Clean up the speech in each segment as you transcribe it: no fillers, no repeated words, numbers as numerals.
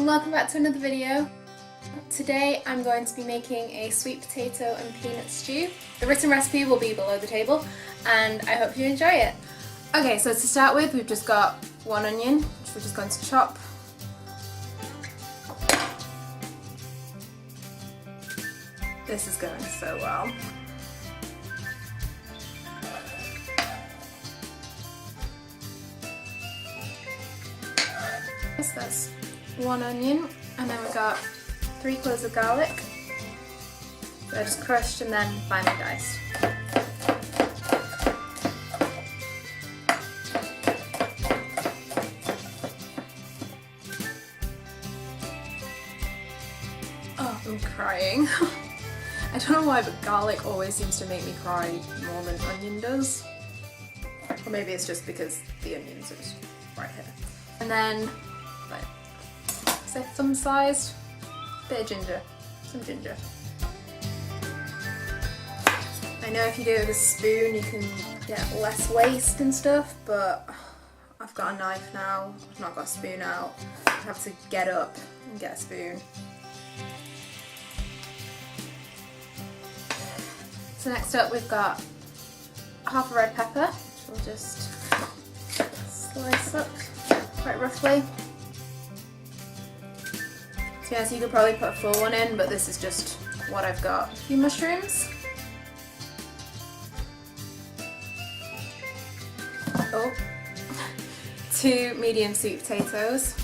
and welcome back to another video. Today I'm going to be making a sweet potato and peanut stew. The written recipe will be below the table and I hope you enjoy it. Okay, so to start with we've just got one onion which we're just going to chop. This is going so well. So that's one onion, and then we've got 3 cloves of garlic. So just crushed and then finely diced. Oh, I'm crying. I don't know why, but garlic always seems to make me cry more than onion does. Or maybe it's just because the onions are just right here. And then, like, say thumb sized, bit of ginger, some ginger. I know if you do it with a spoon you can get less waste and stuff, but I've got a knife now, I've not got a spoon out. I have to get up and get a spoon. So next up we've got half a red pepper, which we'll just slice up quite roughly. So yes, you could probably put a full one in, but this is just what I've got. A few mushrooms. Oh. 2 medium sweet potatoes.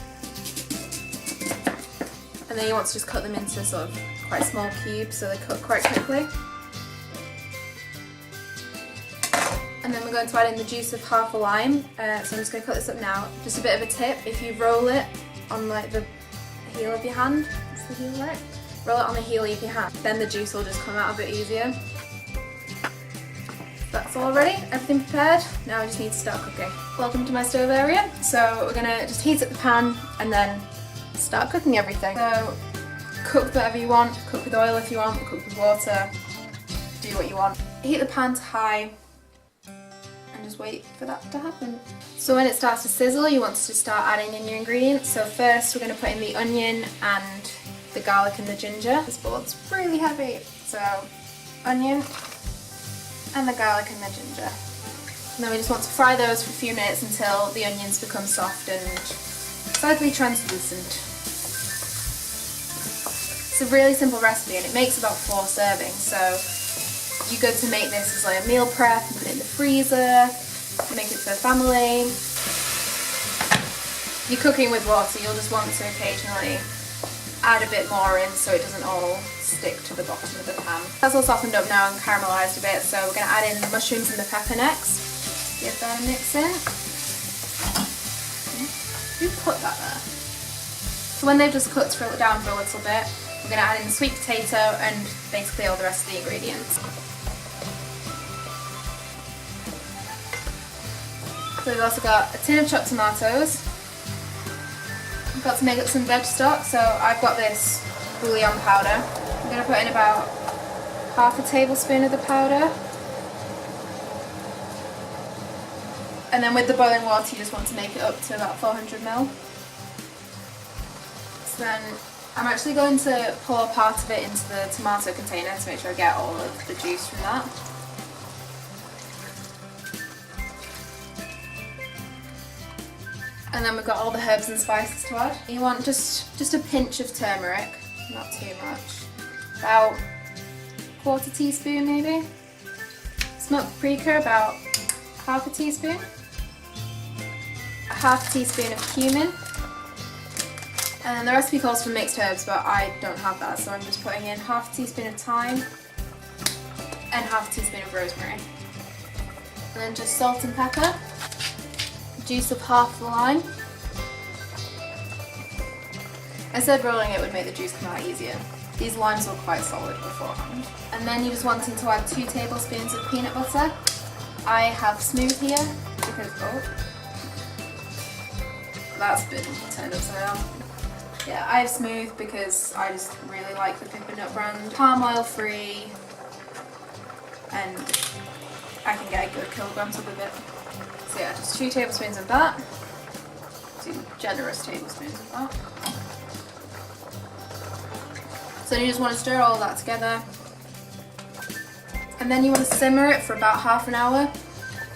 And then you want to just cut them into sort of quite small cubes so they cook quite quickly. And then we're going to add in the juice of half a lime. So I'm just going to cut this up now. Just a bit of a tip, if you roll it on like the heel of your hand, is the heel right? Roll it on the heel of your hand, then the juice will just come out a bit easier. That's all ready, everything prepared. Now I just need to start cooking. Welcome to my stove area. So we're going to just heat up the pan and then start cooking everything. So cook whatever you want, cook with oil if you want, cook with water, do what you want. Heat the pan to high. Just wait for that to happen. So when it starts to sizzle you want to start adding in your ingredients. So first we're going to put in the onion and the garlic and the ginger. This board's really heavy. So onion and the garlic and the ginger. And then we just want to fry those for a few minutes until the onions become soft and slightly translucent. It's a really simple recipe and it makes about 4 servings. So you're good to make this as like a meal prep, put it in the freezer, make it for the family. If you're cooking with water, you'll just want to occasionally add a bit more in so it doesn't all stick to the bottom of the pan. That's all softened up now and caramelised a bit, so we're going to add in the mushrooms and the pepper next. Give that a mix in. Who put that there? So when they've just cooked down for a little bit, we're going to add in the sweet potato and basically all the rest of the ingredients. So we've also got a tin of chopped tomatoes. We've got to make up some veg stock, so I've got this bouillon powder. I'm going to put in about half a tablespoon of the powder. And then with the boiling water you just want to make it up to about 400 ml. So then I'm actually going to pour part of it into the tomato container to make sure I get all of the juice from that. And then we've got all the herbs and spices to add. You want just a pinch of turmeric, not too much. About 1/4 teaspoon maybe. Smoked paprika, about 1/2 teaspoon. A 1/2 teaspoon of cumin. And then the recipe calls for mixed herbs, but I don't have that, so I'm just putting in 1/2 teaspoon of thyme and 1/2 teaspoon of rosemary. And then just salt and pepper. Juice of half the lime. I said rolling it would make the juice come out easier. These limes were quite solid beforehand. And then you're just wanting to add 2 tablespoons of peanut butter. I have smooth here because, oh, that's been turned upside down. Yeah, I have smooth because I just really like the Pippa Nut brand. Palm oil free, and I can get a good kilograms of it. So yeah, just 2 tablespoons of that. 2 generous tablespoons of that. So you just want to stir all that together. And then you want to simmer it for about half an hour.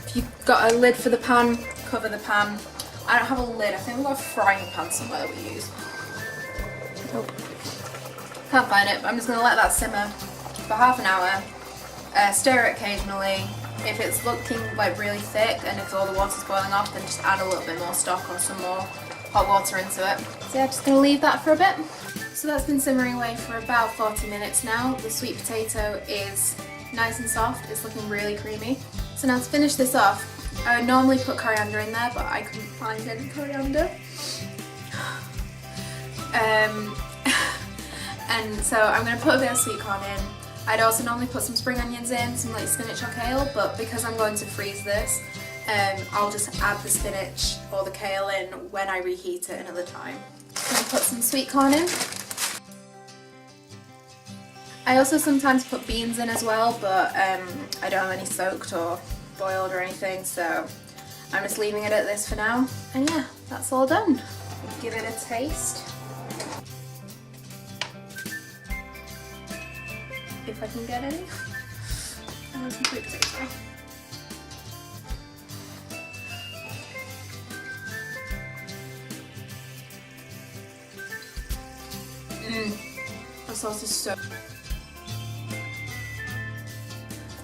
If you've got a lid for the pan, cover the pan. I don't have a lid, I think we've got a frying pan somewhere that we use. Nope. Can't find it, but I'm just going to let that simmer for half an hour. Stir it occasionally. If it's looking like really thick and if all the water's boiling off, then just add a little bit more stock or some more hot water into it. So yeah, just going to leave that for a bit. So that's been simmering away for about 40 minutes now. The sweet potato is nice and soft, it's looking really creamy. So now to finish this off, I would normally put coriander in there, but I couldn't find any coriander. And so I'm going to put a bit of sweet corn in. I'd also normally put some spring onions in, some like spinach or kale, but because I'm going to freeze this, I'll just add the spinach or the kale in when I reheat it another time. I'm going to put some sweet corn in. I also sometimes put beans in as well, but I don't have any soaked or boiled or anything, so I'm just leaving it at this for now. And yeah, that's all done. Give it a taste. If I can get any. I want some sweet potato. The sauce is so...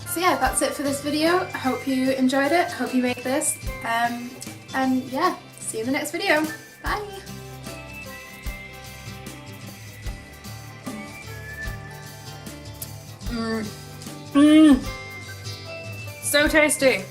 So yeah, that's it for this video. I hope you enjoyed it, hope you made this, and yeah, see you in the next video. Bye! So tasty!